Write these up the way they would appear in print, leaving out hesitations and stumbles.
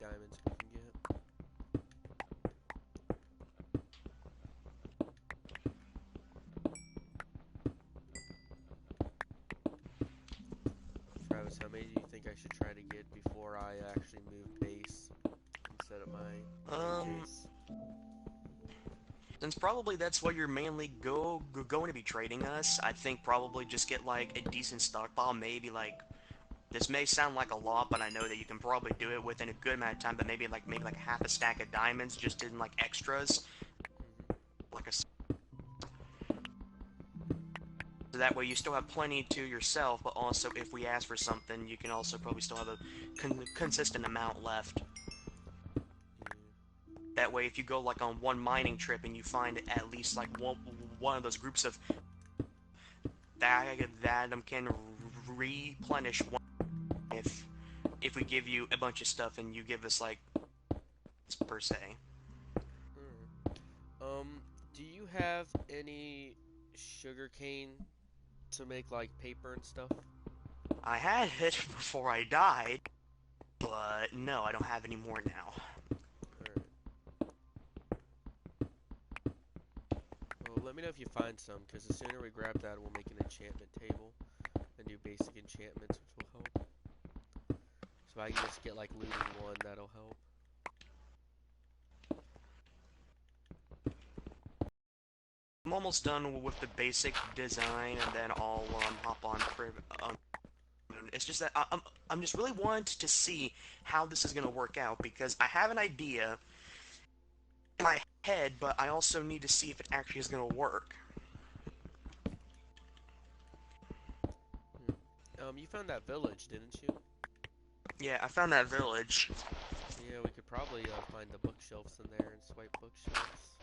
diamonds we can get. Travis, how many do you think I should try to get before I actually move base instead of my main Um, base? since probably that's what you're mainly going to be trading us, I think probably just get like a decent stockpile, maybe like this may sound like a lot, but I know that you can probably do it within a good amount of time, but maybe like half a stack of diamonds just in like extras, Hmm. like a so that way you still have plenty to yourself, but also if we ask for something, you can also probably still have a consistent amount left. Yeah. That way, if you go like on one mining trip and you find at least like one of those groups of that can replenish one if we give you a bunch of stuff and you give us like per se. Do you have any sugar cane to make like paper and stuff? I had it before I died, but no, I don't have any more now. Alright. Well, let me know if you find some, because the sooner we grab that, we'll make an enchantment table and do basic enchantments, which will help. So if I can just get like looting one, that'll help. I'm almost done with the basic design, and then I'll hop on. It's just that I'm just really want to see how this is gonna work out because I have an idea in my head, but I also need to see if it actually is gonna work. You found that village, didn't you? Yeah, I found that village. Yeah, we could probably find the bookshelves in there and swipe bookshelves.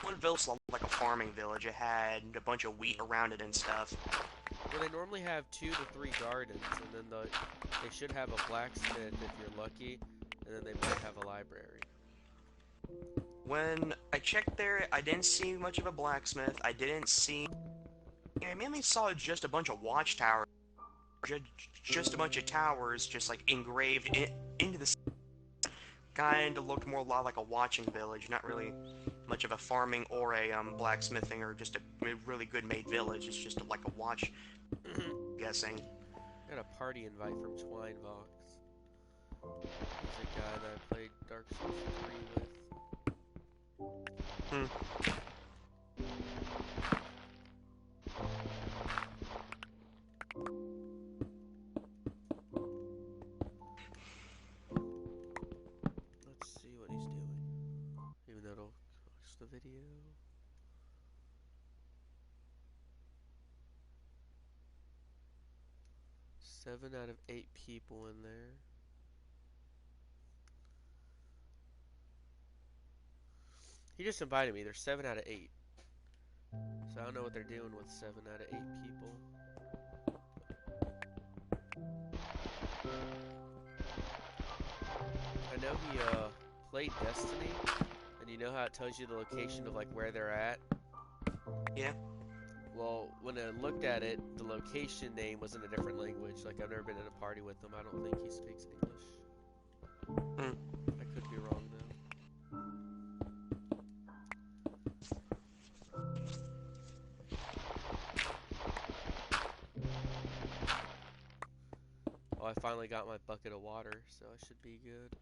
One village looked like a farming village. It had a bunch of wheat Hmm. around it and stuff. Well, they normally have 2 to 3 gardens, and then they should have a blacksmith if you're lucky, and then they might have a library. When I checked there, I didn't see much of a blacksmith. I didn't see. I mainly saw just a bunch of watchtowers. Just a bunch of towers, just like engraved into the. Kind of looked more a lot like a watching village, not really much of a farming or a blacksmithing or just a really good made village. It's just like a watch, guessing. Got a party invite from Twinevox. He's a guy that I played Dark Souls 3 with. Hmm. Let's see what he's doing. Even though it'll cost the video. 7 out of 8 people in there. He just invited me. There's 7 out of 8. So I don't know what they're doing with 7 out of 8 people. I know he played Destiny, and you know how it tells you the location of like where they're at. Yeah. Well, when I looked at it, the location name was in a different language. Like I've never been in a party with him. I don't think he speaks English. Hmm. I could be wrong though. Oh, I finally got my bucket of water, so I should be good.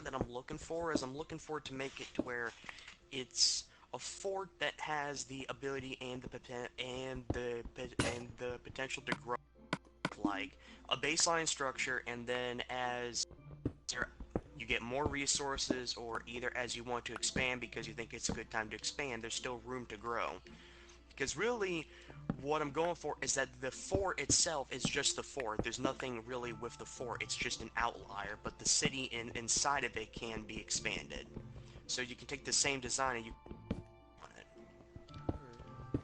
That I'm looking for is I'm looking for to make it to where it's a fort that has the ability and the potential to grow like a baseline structure, and then as you get more resources, or either as you want to expand because you think it's a good time to expand, there's still room to grow. Because really, what I'm going for is that the fort itself is just the fort. There's nothing really with the fort. It's just an outlier, but the city inside of it can be expanded. So you can take the same design and you on it. Alright.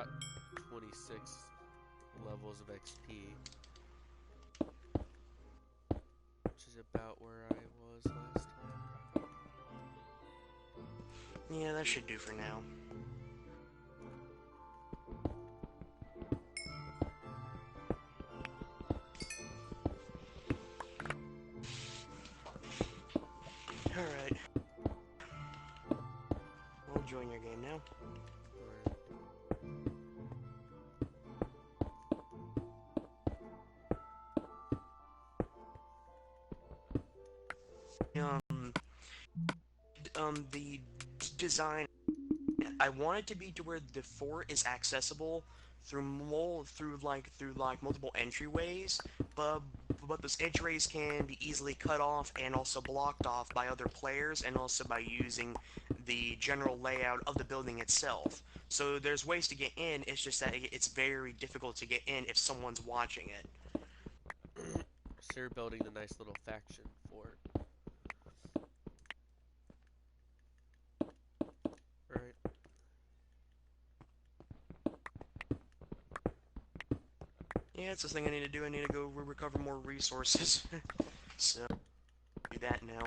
got 26 levels of XP, which is about where I was last time. Yeah, that should do for now. Alright. We'll join your game now. The design, I want it to be to where the fort is accessible through multiple entryways, but those entryways can be easily cut off and also blocked off by other players, and also by using the general layout of the building itself. So there's ways to get in, it's just that it's very difficult to get in if someone's watching it. So you're building the nice little faction fort. Alright. Yeah, it's the thing I need to do. I need to go recover more resources. So, do that now.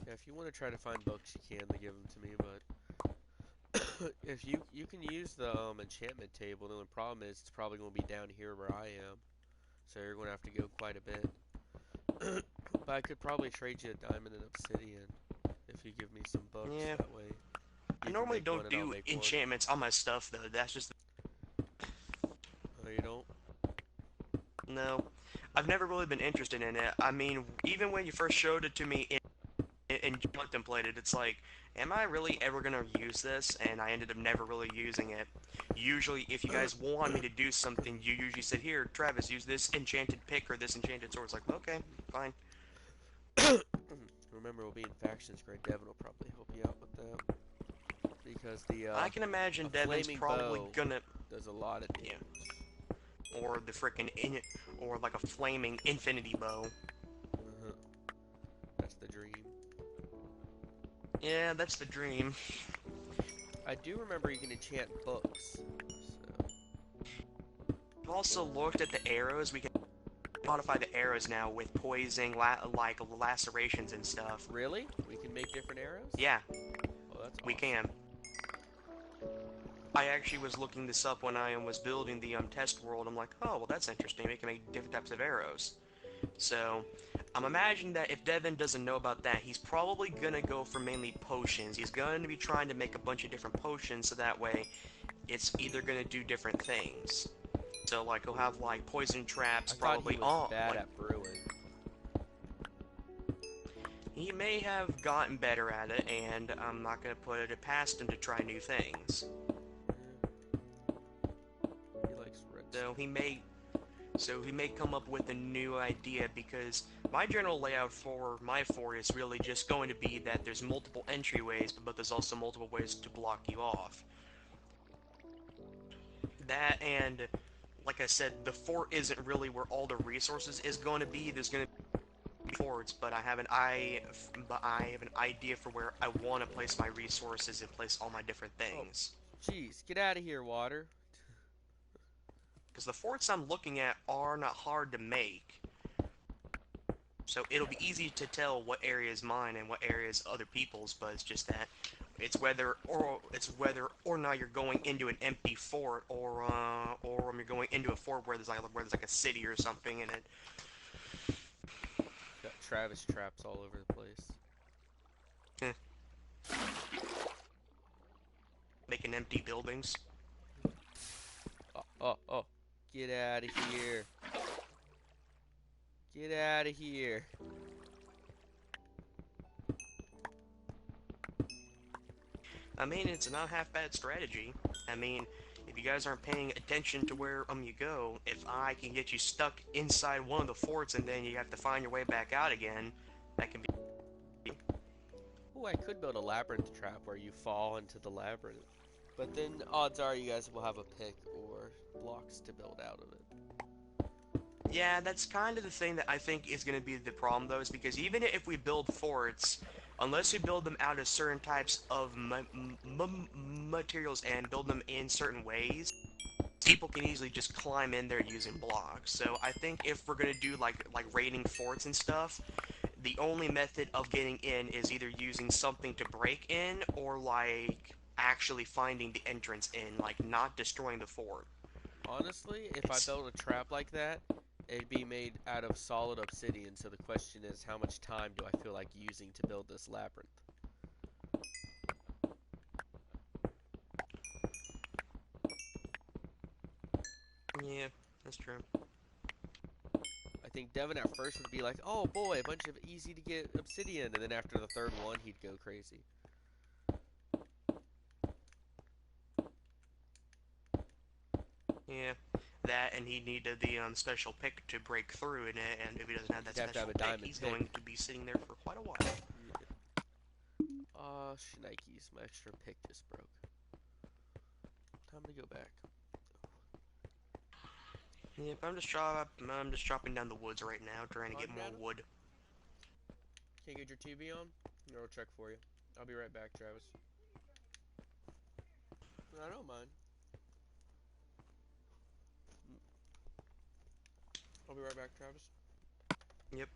Yeah, if you want to try to find books, you can. They give them to me, but if you can use the enchantment table, the only problem is it's probably going to be down here where I am, so you're going to have to go quite a bit. But I could probably trade you a diamond and obsidian if you give me some books. Yeah. That way I you can normally make one don't and I'll do make one. enchantments on my stuff, though. That's just... Oh, you don't? No. I've never really been interested in it. I mean, even when you first showed it to me and contemplated, it's like, am I really ever gonna use this? And I ended up never really using it. Usually, if you guys want me to do something, you usually said, here, Travis, use this enchanted pick or this enchanted sword. It's like, okay, fine. Remember, we'll be in factions. Great Devin will probably help you out with that. Because the I can imagine a Devin's flaming probably bow gonna... does a lot of Yeah. damage. Or the frickin' or like a flaming infinity bow. That's the dream. Yeah, that's the dream. I do remember you can enchant books. So. I've also looked at the arrows. We can modify the arrows now with poison, like lacerations and stuff. Really? We can make different arrows? Yeah, Oh, that's awesome. we can. I actually was looking this up when I was building the test world. I'm like, oh, well, that's interesting. We can make different types of arrows. So, I'm imagining that if Devin doesn't know about that, he's probably gonna go for mainly potions. He's going to be trying to make a bunch of different potions, so that way it's either gonna do different things. So, like, he'll have, like, poison traps, I thought probably he was bad like, at brewing. he may have gotten better at it, and I'm not gonna put it past him to try new things. He likes red So he may come up with a new idea, because my general layout for my fort is really just going to be that there's multiple entryways, but there's also multiple ways to block you off. That, and like I said, the fort isn't really where all the resources is going to be. There's going to be forts, but I have an idea for where I want to place my resources and place all my different things. Jeez, get out of here, water. Because the forts I'm looking at are not hard to make. So it'll be easy to tell what area is mine and what area is other people's, but it's just that it's whether or not you're going into an empty fort, or you're going into a fort where there's like a city or something in it. Got Travis traps all over the place. Making empty buildings. Oh. Get out of here. Get out of here. I mean, it's a not half bad strategy. I mean, if you guys aren't paying attention to where you go, if I can get you stuck inside one of the forts and then you have to find your way back out again, that can be... Oh, I could build a labyrinth trap where you fall into the labyrinth. But then odds are you guys will have a pick or blocks to build out of it. Yeah, that's kind of the thing that I think is going to be the problem, though, is because even if we build forts, unless we build them out of certain types of materials and build them in certain ways, people can easily just climb in there using blocks. So I think if we're going to do like raiding forts and stuff, the only method of getting in is either using something to break in or like actually finding the entrance in, like not destroying the fort. Honestly, if I It's built a trap like that, it'd be made out of solid obsidian. So the question is, how much time do I feel like using to build this labyrinth? yeah, that's true. I think Devin at first would be like, "Oh boy, a bunch of easy to get obsidian," and then after the third one, he'd go crazy. Yeah, that and he needed the special pick to break through in it, and if he doesn't have that He'd have to have special a pick, diamond he's pick. going to be sitting there for quite a while. Yeah. Shnikes, my extra pick just broke. Time to go back. Yep, I'm just chopping down the woods right now, trying to On get more Adam? wood. Can't get your TV on? I'll check for you. I'll be right back, Travis. I don't mind. I'll be right back, Travis. Yep.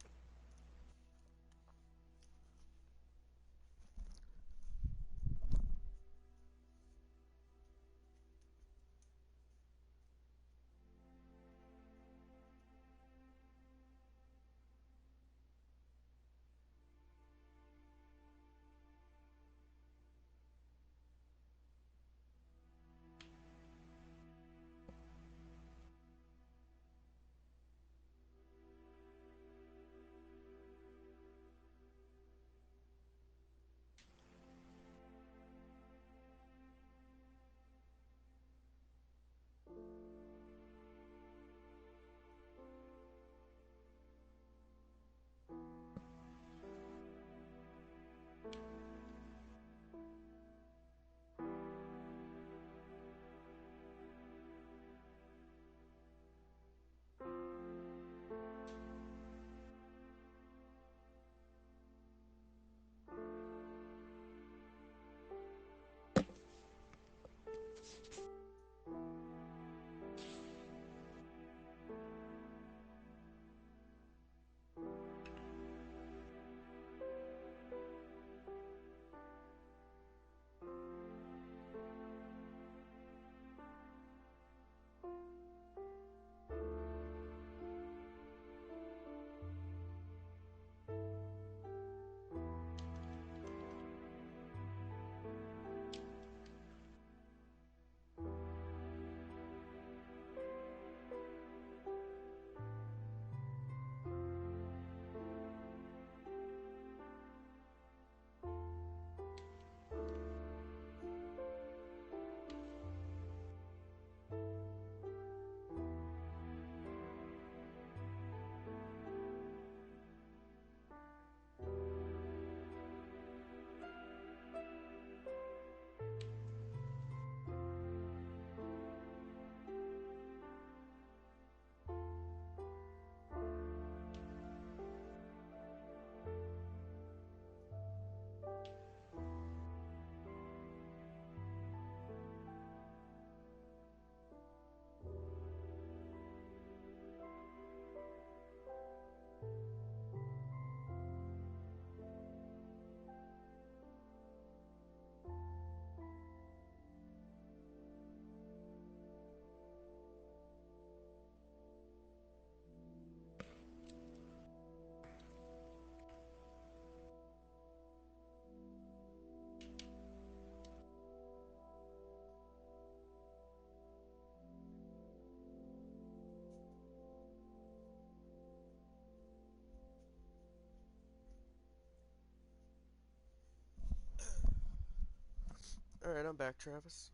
Alright, I'm back, Travis.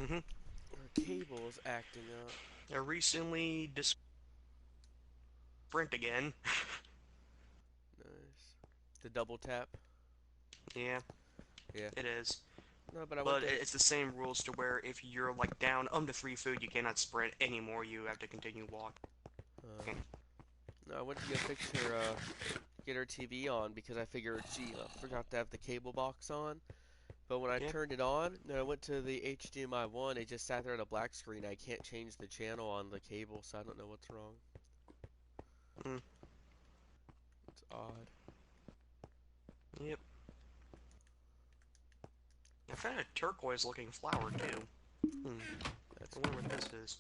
Mm-hmm. Our cable's acting up. I recently sprint again. Nice. The double tap. Yeah, Yeah. it is. No, but I went But to. it's the same rules to where if you're like down to 3 food, you cannot sprint anymore. You have to continue walking. Uh, no, I went to go fix her, get her TV on because I figured she forgot to have the cable box on. But when I Yeah. turned it on, then I went to the HDMI one, it just sat there on a black screen. I can't change the channel on the cable, so I don't know what's wrong. Mm. It's odd. Yep. I found a turquoise-looking flower too. Hmm. That's I wonder what this is.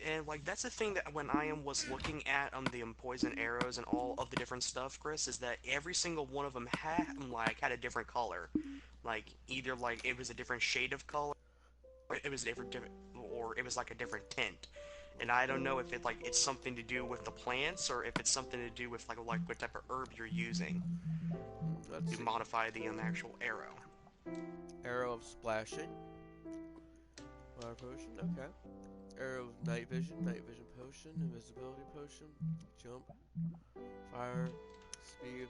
And like that's the thing that when I was looking at the poison arrows and all of the different stuff, Chris, is that every single one of them had a different color. Like either like it was a different shade of color, or it was different, or it was like a different tint. And I don't know if it's something to do with the plants or if it's something to do with like what type of herb you're using let's to see. modify the actual arrow. Arrow of splashing. Fire potion. Okay. Arrow of night vision potion, invisibility potion, jump, fire, speed,